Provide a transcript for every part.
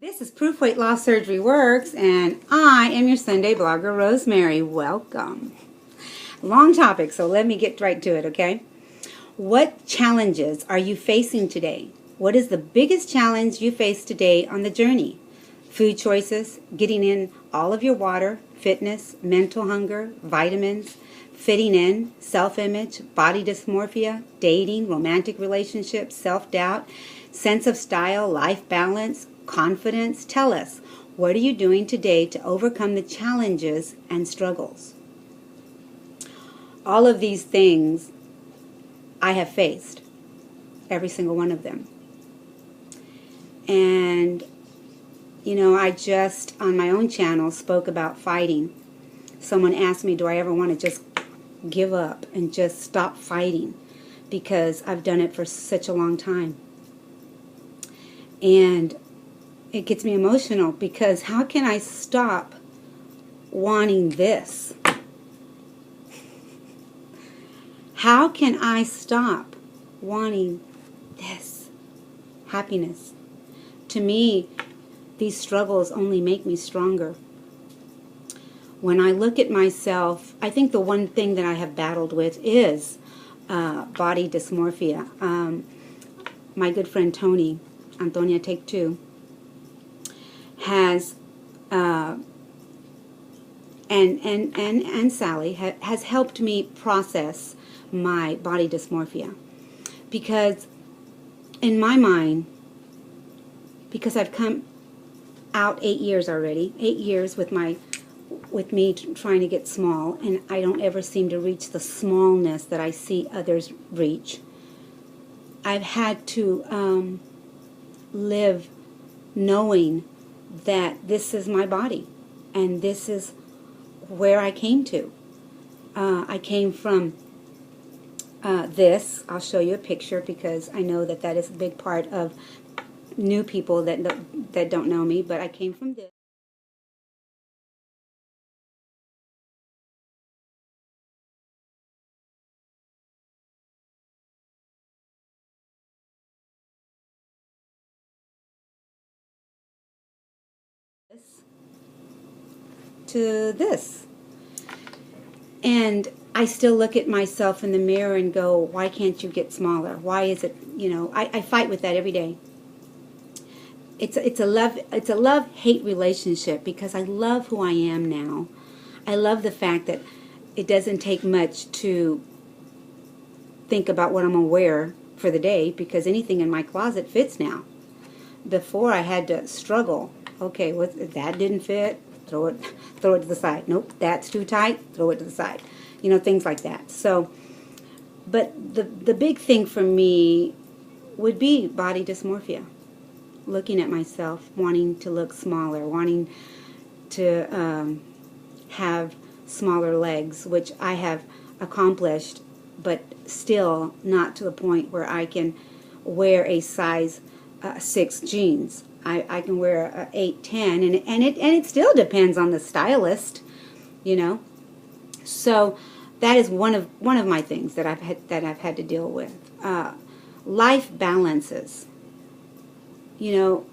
This is Proof Weight Loss Surgery Works, and I am your Sunday blogger, Rosemary. Welcome. Long topic, so let me get right to it, okay? What challenges are you facing today? What is the biggest challenge you face today on the journey? Food choices, getting in all of your water, fitness, mental hunger, vitamins, fitting in, self-image, body dysmorphia, dating, romantic relationships, self-doubt, sense of style, life balance, confidence. Tell us, what are you doing today to overcome the challenges and struggles? All of these things I have faced, every single one of them. And, you know, I just, on my own channel, spoke about fighting. Someone asked me, do I ever want to just give up and just stop fighting? Because I've done it for such a long time. And it gets me emotional, because how can I stop wanting this? How can I stop wanting this? Happiness. To me, these struggles only make me stronger. When I look at myself, I think the one thing that I have battled with is body dysmorphia. My good friend Tony, Antonia Take Two, has and Sally has helped me process my body dysmorphia, because in my mind, because I've come out 8 years already, 8 years with me trying to get small, and I don't ever seem to reach the smallness that I see others reach. I've had to live knowing that this is my body, and this is where I came to. I came from this. I'll show you a picture, because I know that that is a big part of new people that don't know me, but I came from this. To this. And I still look at myself in the mirror and go, why can't you get smaller? Why is it, you know, I fight with that every day. It's a love-hate relationship, because I love who I am now. I love the fact that it doesn't take much to think about what I'm going to wear for the day, because anything in my closet fits now. Before, I had to struggle. Okay, that didn't fit, throw it to the side. Nope, that's too tight, throw it to the side. You know, things like that. So, but the big thing for me would be body dysmorphia. Looking at myself, wanting to look smaller, wanting to have smaller legs, which I have accomplished, but still not to the point where I can wear a size 6 jeans. I can wear a 8, 10, and it still depends on the stylist, you know. So that is one of my things that I've had to deal with. Life balances. You know,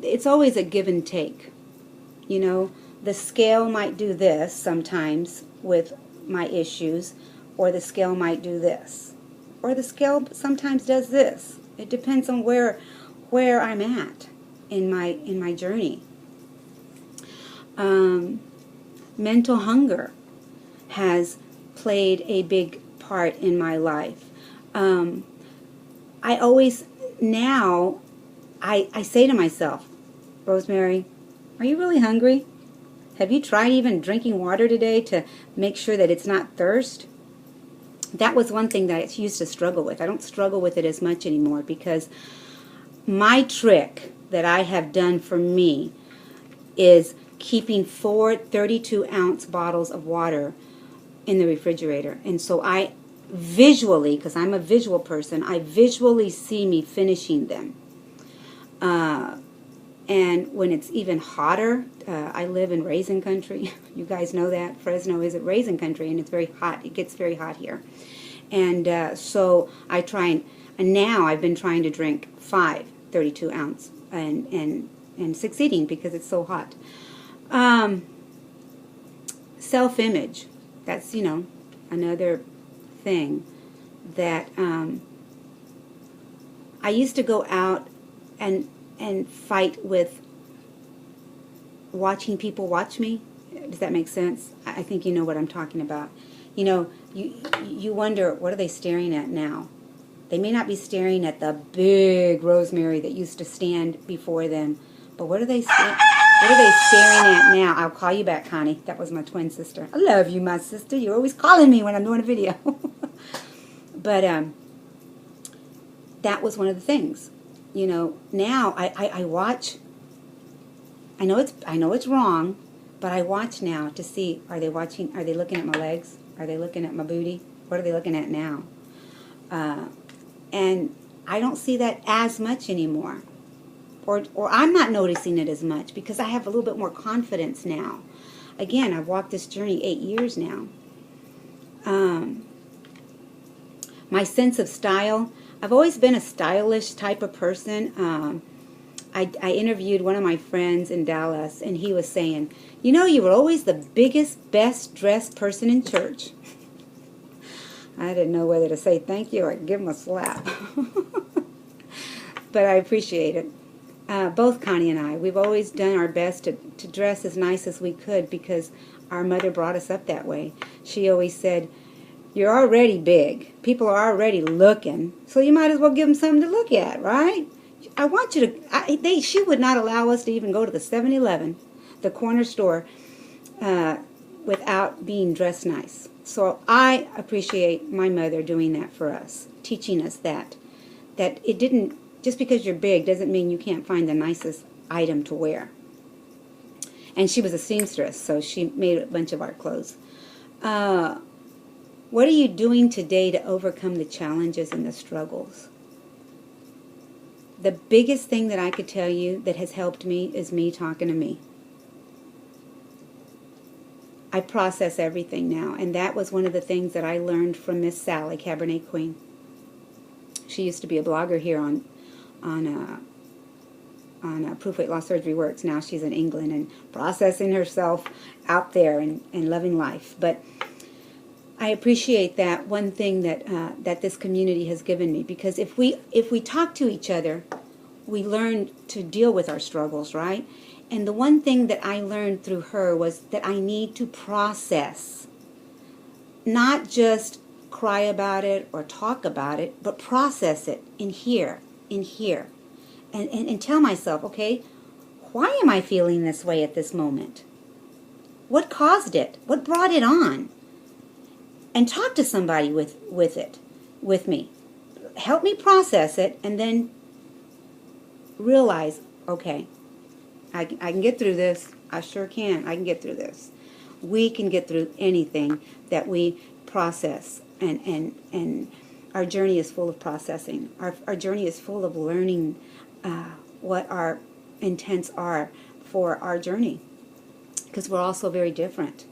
it's always a give and take. You know, the scale might do this sometimes with my issues, or the scale might do this, or the scale sometimes does this. It depends on where I'm at in my journey. Mental hunger has played a big part in my life. I always now I say to myself, Rosemary, are you really hungry? Have you tried even drinking water today to make sure that it's not thirst? That was one thing that I used to struggle with. I don't struggle with it as much anymore, because my trick that I have done for me is keeping 4 32-ounce bottles of water in the refrigerator. And so I visually, because I'm a visual person, I visually see me finishing them. And when it's even hotter, I live in raisin country. You guys know that. Fresno is a raisin country, and it's very hot. It gets very hot here. And so I try and now I've been trying to drink 5 32-ounce and succeeding because it's so hot. Self-image, that's, another thing that I used to go out and fight with watching people watch me. Does that make sense? I think you know what I'm talking about. You wonder, what are they staring at now? They may not be staring at the big rosemary that used to stand before them, but what are they staring at now? I'll call you back, Connie. That was my twin sister. I love you, my sister. You're always calling me when I'm doing a video. But that was one of the things. Now I watch. I know it's wrong, but I watch now to see, are they looking at my legs? Are they looking at my booty? What are they looking at now? And I don't see that as much anymore. Or I'm not noticing it as much because I have a little bit more confidence now. Again, I've walked this journey 8 years now. My sense of style, I've always been a stylish type of person. I interviewed one of my friends in Dallas, and he was saying, you were always the biggest, best dressed person in church. I didn't know whether to say thank you or give him a slap. But I appreciate it. Both Connie and I, we've always done our best to dress as nice as we could because our mother brought us up that way. She always said, you're already big. People are already looking, so you might as well give them something to look at, right? I want you to, she would not allow us to even go to the 7-Eleven, the corner store, without being dressed nice. So I appreciate my mother doing that for us, teaching us that it didn't, just because you're big doesn't mean you can't find the nicest item to wear. And she was a seamstress, so she made a bunch of our clothes. What are you doing today to overcome the challenges and the struggles? The biggest thing that I could tell you that has helped me is me talking to me. I process everything now, and that was one of the things that I learned from Miss Sally, Cabernet Queen. She used to be a blogger here on Proofwlsworks Works. Now she's in England and processing herself out there and loving life. But I appreciate that one thing that this community has given me, because if we talk to each other, we learn to deal with our struggles, right? And the one thing that I learned through her was that I need to process, not just cry about it or talk about it, but process it in here, and tell myself, okay, why am I feeling this way at this moment? What caused it? What brought it on? And talk to somebody with me. Help me process it, and then realize, okay, I can get through this. I sure can. I can get through this. We can get through anything that we process, and our journey is full of processing. Our journey is full of learning what our intents are for our journey, because we're all so very different.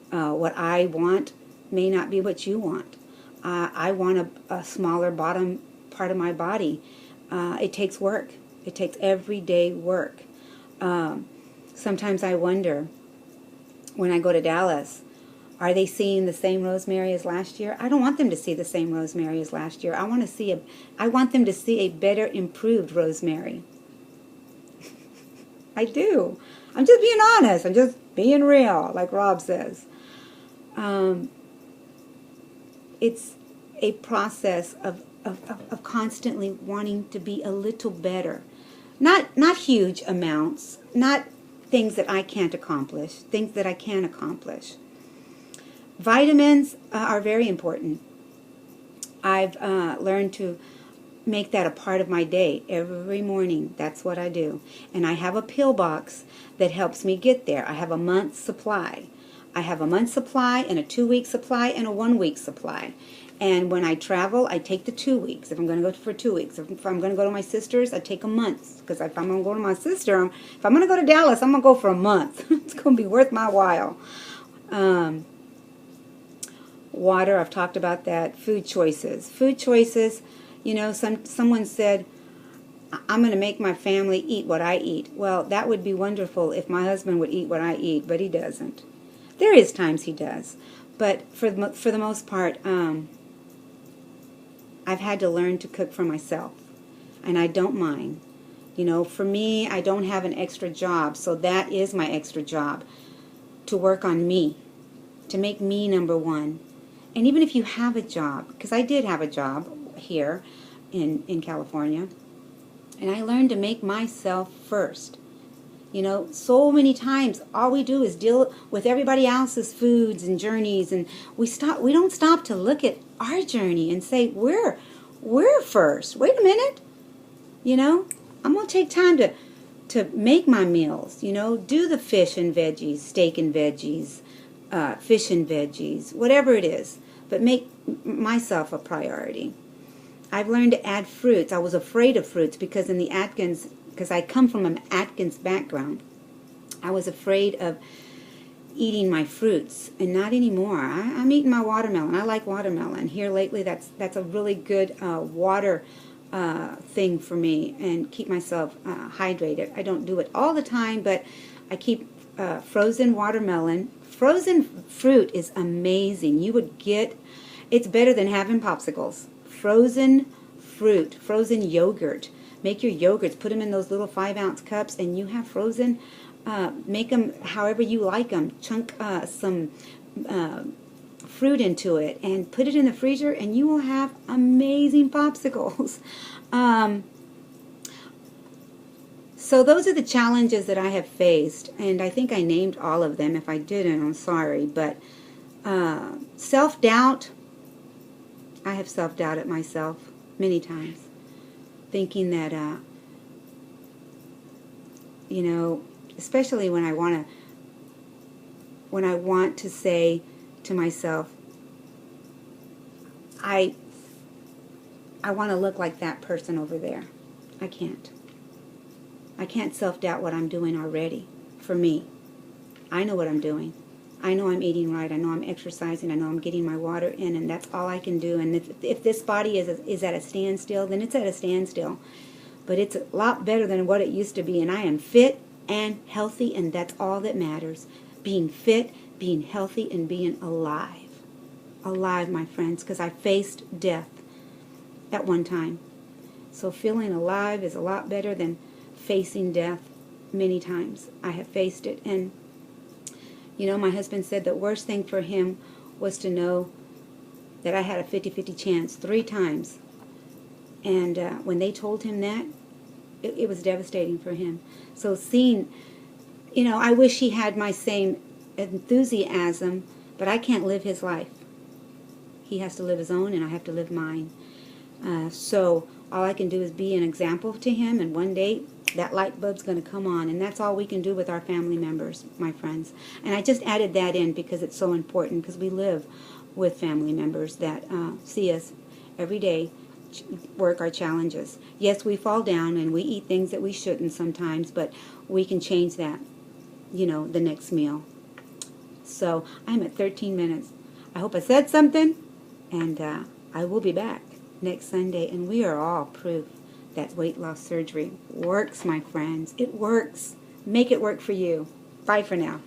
What I want may not be what you want. I want a smaller bottom part of my body. It takes work. It takes everyday work. Sometimes I wonder, when I go to Dallas, are they seeing the same Rosemary as last year? I don't want them to see the same Rosemary as last year. I want them to see a better, improved Rosemary. I do. I'm just being honest. I'm just being real, like Rob says. It's a process of constantly wanting to be a little better. Not huge amounts, not things that I can't accomplish, things that I can accomplish. Vitamins are very important. I've learned to make that a part of my day every morning. That's what I do. And I have a pill box that helps me get there. I have a month's supply. I have a month's supply and a 2-week supply and a 1-week supply. And when I travel, I take the 2 weeks. If I'm going to go for 2 weeks. If I'm going to go to my sister's, I take a month. Because if I'm going to go to my sister, if I'm going to go to Dallas, I'm going to go for a month. It's going to be worth my while. Water, I've talked about that. Food choices. Food choices, you know, someone said, I'm going to make my family eat what I eat. Well, that would be wonderful if my husband would eat what I eat, but he doesn't. There is times he does, but for the most part, I've had to learn to cook for myself, and I don't mind. You know, for me, I don't have an extra job, so that is my extra job, to work on me, to make me number one. And even if you have a job, because I did have a job here in California, and I learned to make myself first. You know, so many times all we do is deal with everybody else's foods and journeys, and we don't stop to look at our journey and say, we're first. Wait a minute. You know, I'm going to take time to make my meals, you know, do the fish and veggies, steak and veggies, fish and veggies, whatever it is, but make myself a priority. I've learned to add fruits. I was afraid of fruits because because I come from an Atkins background, I was afraid of eating my fruits, and not anymore. I'm eating my watermelon. I like watermelon. Here lately, that's a really good water thing for me, and keep myself hydrated. I don't do it all the time, but I keep frozen watermelon. Frozen fruit is amazing. It's better than having popsicles. Frozen fruit, frozen yogurt. Make your yogurts, put them in those little 5-ounce cups, and you have frozen. Make them however you like them. Chunk some fruit into it and put it in the freezer, and you will have amazing popsicles. So those are the challenges that I have faced, and I think I named all of them. If I didn't, I'm sorry. But self-doubt, I have self-doubted myself many times, thinking that, you know, especially when I want to say to myself, I want to look like that person over there. I can't. I can't self-doubt what I'm doing already. For me, I know what I'm doing. I know I'm eating right. I know I'm exercising. I know I'm getting my water in, and that's all I can do. And if this body is at a standstill, then it's at a standstill. But it's a lot better than what it used to be, and I am fit and healthy, and that's all that matters. Being fit, being healthy, and being alive. Alive, my friends, because I faced death at one time. So feeling alive is a lot better than facing death many times. I have faced it, and you know, my husband said the worst thing for him was to know that I had a 50-50 chance 3 times. And when they told him that, it was devastating for him. So seeing, you know, I wish he had my same enthusiasm, but I can't live his life. He has to live his own, and I have to live mine. So all I can do is be an example to him, and one day that light bulb's going to come on, and that's all we can do with our family members, my friends. And I just added that in because it's so important, because we live with family members that see us every day work our challenges. Yes, we fall down and we eat things that we shouldn't sometimes, but we can change that, you know, the next meal. So I'm at 13 minutes. I hope I said something, and I will be back next Sunday, and we are all proof that weight loss surgery works, my friends. It works. Make it work for you. Bye for now.